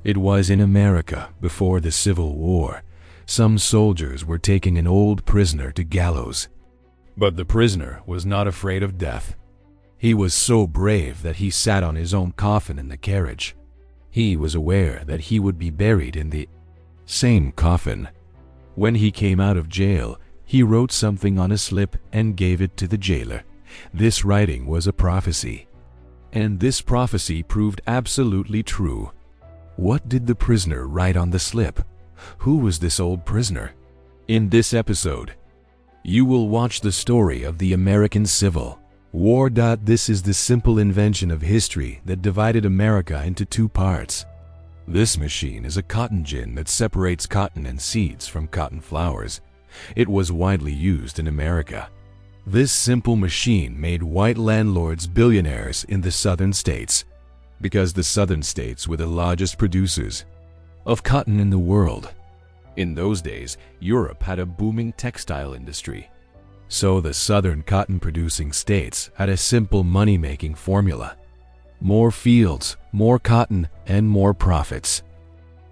It was in America before the Civil War. Some soldiers were taking an old prisoner to gallows. But the prisoner was not afraid of death. He was so brave that he sat on his own coffin in the carriage. He was aware that he would be buried in the same coffin. When he came out of jail, he wrote something on a slip and gave it to the jailer. This writing was a prophecy. And this prophecy proved absolutely true. What did the prisoner write on the slip? Who was this old prisoner? In this episode, you will watch the story of the American Civil War. This is the simple invention of history that divided America into two parts. This machine is a cotton gin that separates cotton and seeds from cotton flowers. It was widely used in America. This simple machine made white landlords billionaires in the southern states, because the southern states were the largest producers of cotton in the world. In those days, Europe had a booming textile industry. So the southern cotton-producing states had a simple money-making formula. More fields, more cotton, and more profits.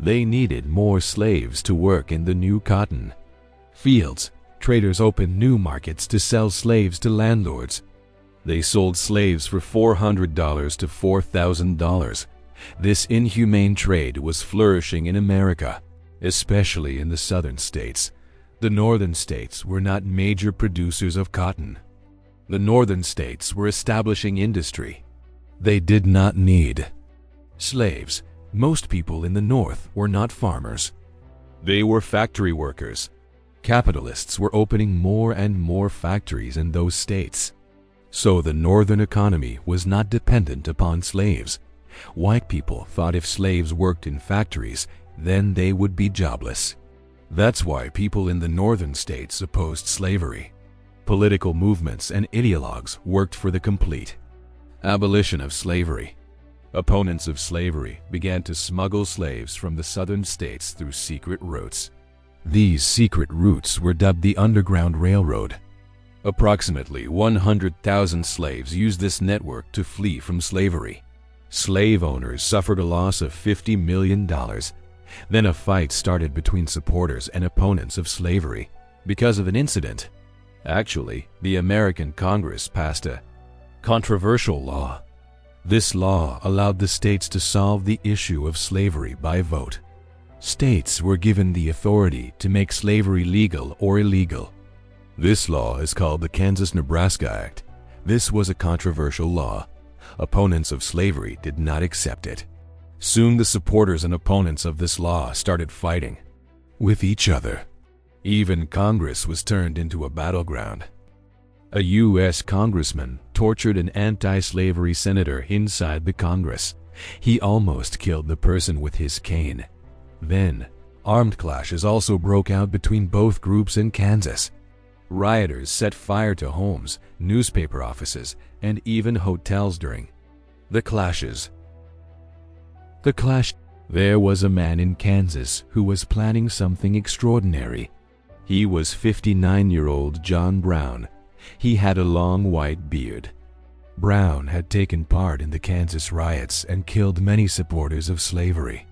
They needed more slaves to work in the new cotton fields. Traders opened new markets to sell slaves to landlords. They sold slaves for $400 to $4,000. This inhumane trade was flourishing in America, especially in the southern states. The northern states were not major producers of cotton. The northern states were establishing industry. They did not need slaves. Most people in the north were not farmers. They were factory workers. Capitalists were opening more and more factories in those states. So the northern economy was not dependent upon slaves. White people thought if slaves worked in factories, then they would be jobless. That's why people in the northern states opposed slavery. Political movements and ideologues worked for the complete abolition of slavery. Opponents of slavery began to smuggle slaves from the southern states through secret routes. These secret routes were dubbed the Underground Railroad. Approximately 100,000 slaves used this network to flee from slavery. Slave owners suffered a loss of $50 million. Then a fight started between supporters and opponents of slavery because of an incident. Actually, the American Congress passed a controversial law. This law allowed the states to solve the issue of slavery by vote. States were given the authority to make slavery legal or illegal. This law is called the Kansas-Nebraska Act. This was a controversial law. Opponents of slavery did not accept it. Soon the supporters and opponents of this law started fighting with each other. Even Congress was turned into a battleground. A U.S. congressman tortured an anti-slavery senator inside the Congress. He almost killed the person with his cane. Then, armed clashes also broke out between both groups in Kansas. Rioters set fire to homes, newspaper offices, and even hotels during the clashes. There was a man in Kansas who was planning something extraordinary. He was 59-year-old John Brown. He had a long white beard. Brown had taken part in the Kansas riots and killed many supporters of slavery.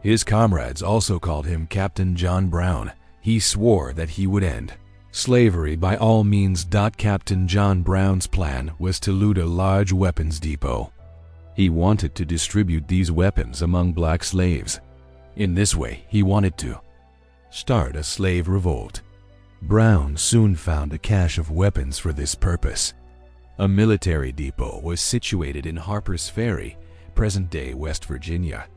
His comrades also called him Captain John Brown. He swore that he would end slavery by all means. Captain John Brown's plan was to loot a large weapons depot. He wanted to distribute these weapons among black slaves. In this way, he wanted to start a slave revolt. Brown soon found a cache of weapons for this purpose. A military depot was situated in Harper's Ferry, present-day West Virginia.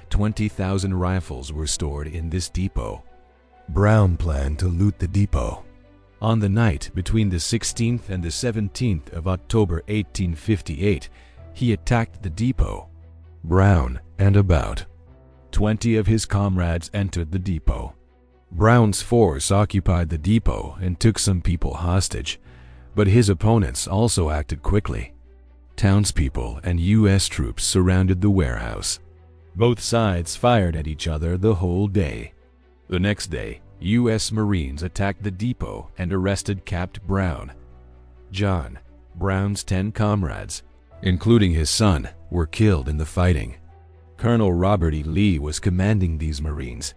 20,000 rifles were stored in this depot. Brown planned to loot the depot. On the night between the 16th and the 17th of October 1858, he attacked the depot. Brown and about 20 of his comrades entered the depot. Brown's force occupied the depot and took some people hostage, but his opponents also acted quickly. Townspeople and U.S. troops surrounded the warehouse. Both sides fired at each other the whole day. The next day, U.S. Marines attacked the depot and arrested Capt. Brown. John Brown's 10 comrades, including his son, were killed in the fighting. Colonel Robert E. Lee was commanding these Marines.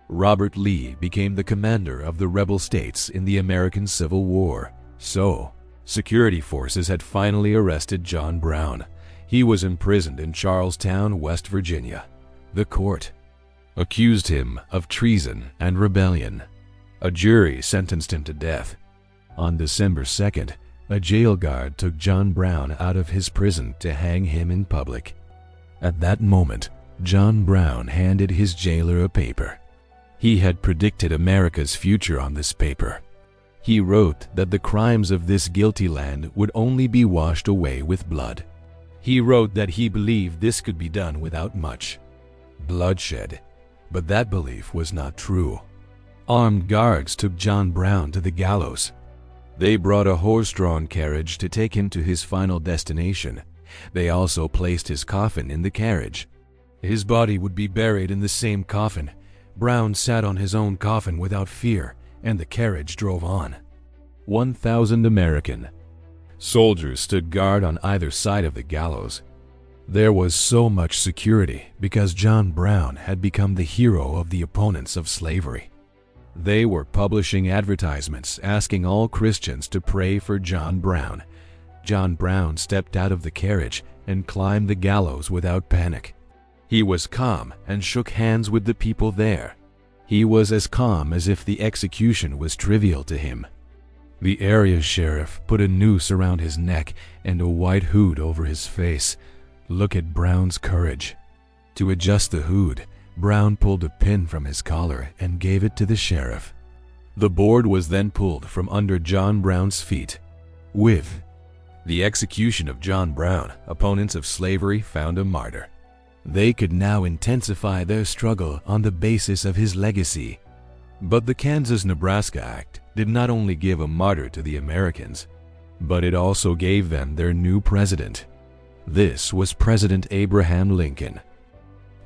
Robert Lee became the commander of the rebel states in the American Civil War. So, security forces had finally arrested John Brown. He was imprisoned in Charlestown, West Virginia. The court accused him of treason and rebellion. A jury sentenced him to death. On December 2nd, a jail guard took John Brown out of his prison to hang him in public. At that moment, John Brown handed his jailer a paper. He had predicted America's future on this paper. He wrote that the crimes of this guilty land would only be washed away with blood. He wrote that he believed this could be done without much bloodshed, but that belief was not true. Armed guards took John Brown to the gallows. They brought a horse-drawn carriage to take him to his final destination. They also placed his coffin in the carriage. His body would be buried in the same coffin. Brown sat on his own coffin without fear, and the carriage drove on. 1,000 American soldiers stood guard on either side of the gallows. There was so much security because John Brown had become the hero of the opponents of slavery. They were publishing advertisements asking all Christians to pray for John Brown. John Brown stepped out of the carriage and climbed the gallows without panic. He was calm and shook hands with the people there. He was as calm as if the execution was trivial to him. The area sheriff put a noose around his neck and a white hood over his face. Look at Brown's courage. To adjust the hood, Brown pulled a pin from his collar and gave it to the sheriff. The board was then pulled from under John Brown's feet. With the execution of John Brown, opponents of slavery found a martyr. They could now intensify their struggle on the basis of his legacy. But the Kansas-Nebraska Act did not only give a martyr to the Americans, but it also gave them their new president. This was President Abraham Lincoln.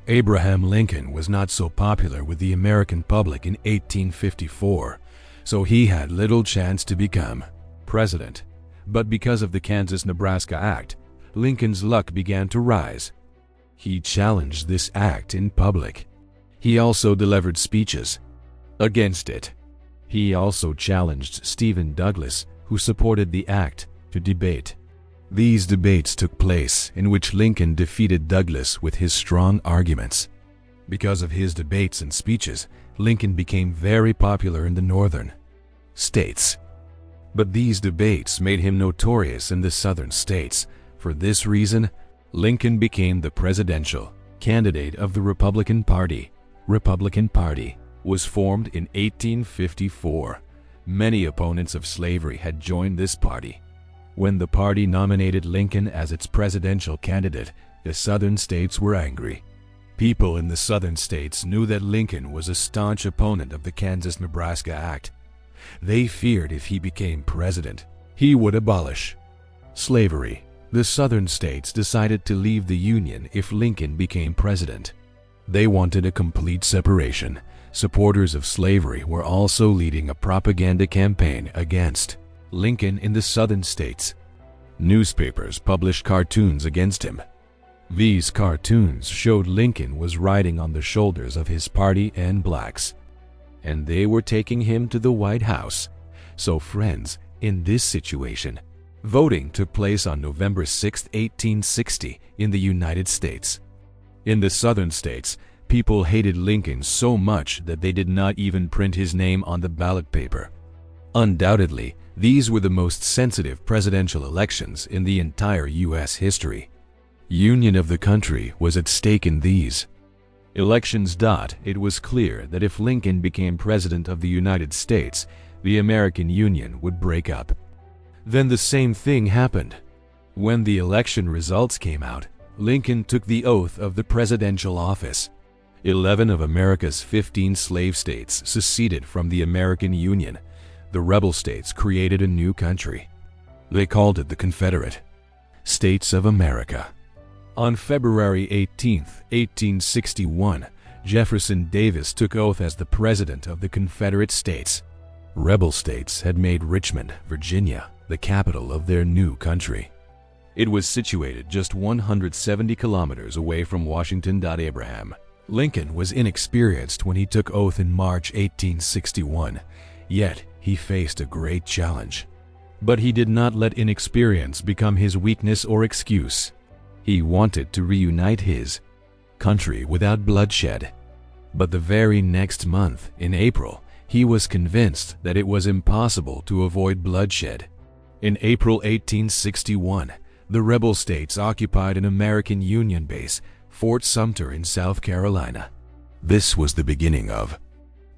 Abraham Lincoln was not so popular with the American public in 1854, so he had little chance to become president. But because of the Kansas-Nebraska Act, Lincoln's luck began to rise. He challenged this act in public. He also delivered speeches against it. He also challenged Stephen Douglas, who supported the act, to debate. These debates took place in which Lincoln defeated Douglas with his strong arguments. Because of his debates and speeches, Lincoln became very popular in the northern states. But these debates made him notorious in the southern states. For this reason, Lincoln became the presidential candidate of the Republican Party. Republican Party was formed in 1854. Many opponents of slavery had joined this party. When the party nominated Lincoln as its presidential candidate, the southern states were angry. People in the southern states knew that Lincoln was a staunch opponent of the Kansas-Nebraska Act. They feared if he became president, he would abolish slavery. The southern states decided to leave the Union if Lincoln became president. They wanted a complete separation. Supporters of slavery were also leading a propaganda campaign against Lincoln in the southern states. Newspapers published cartoons against him. These cartoons showed Lincoln was riding on the shoulders of his party and blacks, and they were taking him to the White House. So friends, in this situation, voting took place on November 6, 1860 in the United States. In the southern states, people hated Lincoln so much that they did not even print his name on the ballot paper. Undoubtedly, these were the most sensitive presidential elections in the entire U.S. history. Union of the country was at stake in these elections. It was clear that if Lincoln became president of the United States, the American Union would break up. Then the same thing happened. When the election results came out, Lincoln took the oath of the presidential office. 11 of America's 15 slave states seceded from the American Union. The rebel states created a new country. They called it the Confederate States of America. On February 18, 1861, Jefferson Davis took oath as the President of the Confederate States. Rebel states had made Richmond, Virginia, the capital of their new country. It was situated just 170 kilometers away from Washington. Abraham Lincoln was inexperienced when he took oath in March 1861, yet he faced a great challenge. But he did not let inexperience become his weakness or excuse. He wanted to reunite his country without bloodshed. But the very next month, in April, he was convinced that it was impossible to avoid bloodshed. In April 1861, the rebel states occupied an American Union base, Fort Sumter in South Carolina. This was the beginning of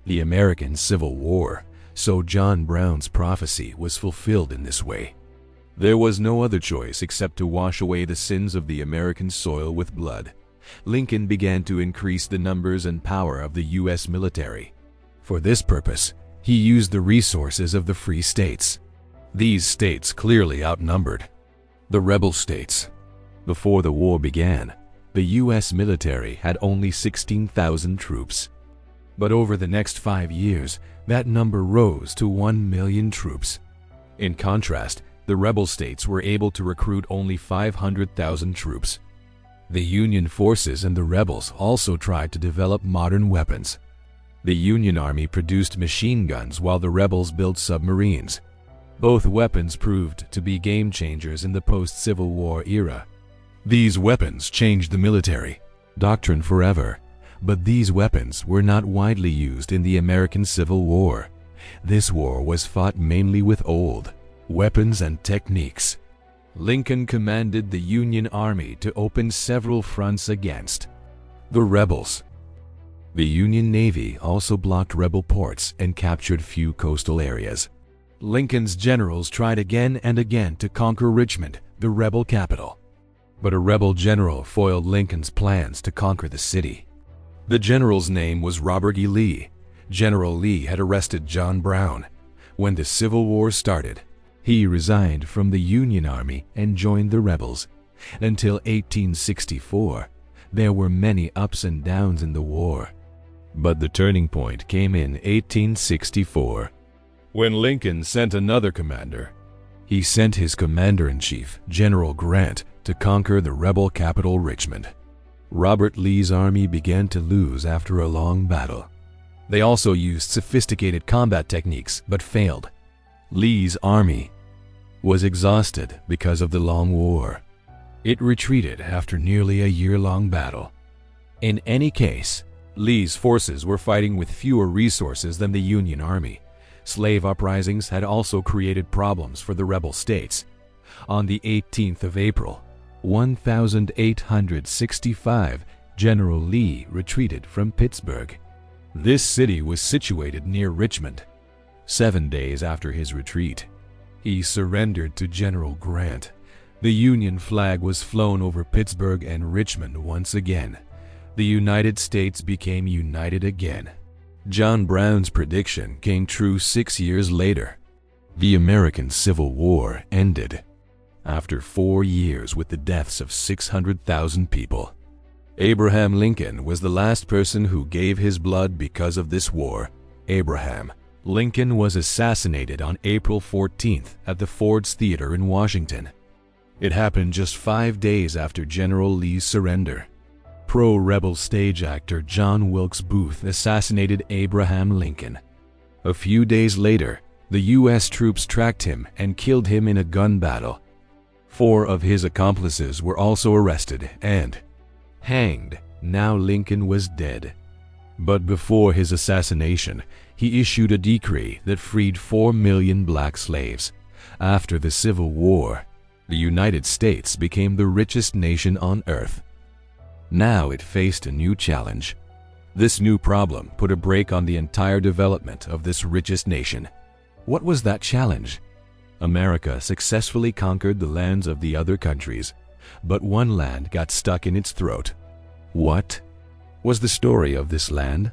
the American Civil War, so John Brown's prophecy was fulfilled in this way. There was no other choice except to wash away the sins of the American soil with blood. Lincoln began to increase the numbers and power of the U.S. military. For this purpose, he used the resources of the free states. These states clearly outnumbered the rebel states. Before the war began, the U.S. military had only 16,000 troops. But over the next 5 years, that number rose to 1 million troops. In contrast, the rebel states were able to recruit only 500,000 troops. The Union forces and the rebels also tried to develop modern weapons. The Union Army produced machine guns while the rebels built submarines. Both weapons proved to be game changers in the post-Civil War era. These weapons changed the military doctrine forever, but these weapons were not widely used in the American Civil War. This war was fought mainly with old weapons and techniques. Lincoln commanded the Union Army to open several fronts against the rebels. The Union Navy also blocked rebel ports and captured few coastal areas. Lincoln's generals tried again and again to conquer Richmond, the rebel capital. But a rebel general foiled Lincoln's plans to conquer the city. The general's name was Robert E. Lee. General Lee had arrested John Brown. When the Civil War started, he resigned from the Union Army and joined the rebels. Until 1864, there were many ups and downs in the war. But the turning point came in 1864, when Lincoln sent another commander. He sent his commander-in-chief, General Grant, to conquer the rebel capital Richmond. Robert Lee's army began to lose after a long battle. They also used sophisticated combat techniques but failed. Lee's army was exhausted because of the long war. It retreated after nearly a year-long battle. In any case, Lee's forces were fighting with fewer resources than the Union Army. Slave uprisings had also created problems for the rebel states. On the 18th of April, 1865, General Lee retreated from Pittsburgh. This city was situated near Richmond. 7 days after his retreat, he surrendered to General Grant. The Union flag was flown over Pittsburgh and Richmond once again. The United States became united again. John Brown's prediction came true 6 years later. The American Civil War ended after 4 years with the deaths of 600,000 people. Abraham Lincoln was the last person who gave his blood because of this war. Abraham Lincoln was assassinated on April 14th at the Ford's Theater in Washington. It happened just 5 days after General Lee's surrender. Pro-rebel stage actor John Wilkes Booth assassinated Abraham Lincoln. A few days later, the U.S. troops tracked him and killed him in a gun battle. 4 of his accomplices were also arrested and hanged. Now Lincoln was dead. But before his assassination, he issued a decree that freed 4 million black slaves. After the Civil War, the United States became the richest nation on earth. Now it faced a new challenge. This new problem put a brake on the entire development of this richest nation. What was that challenge? America successfully conquered the lands of the other countries, but one land got stuck in its throat. What was the story of this land?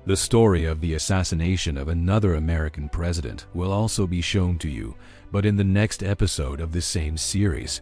The story of the assassination of another American president will also be shown to you, but in the next episode of the same series.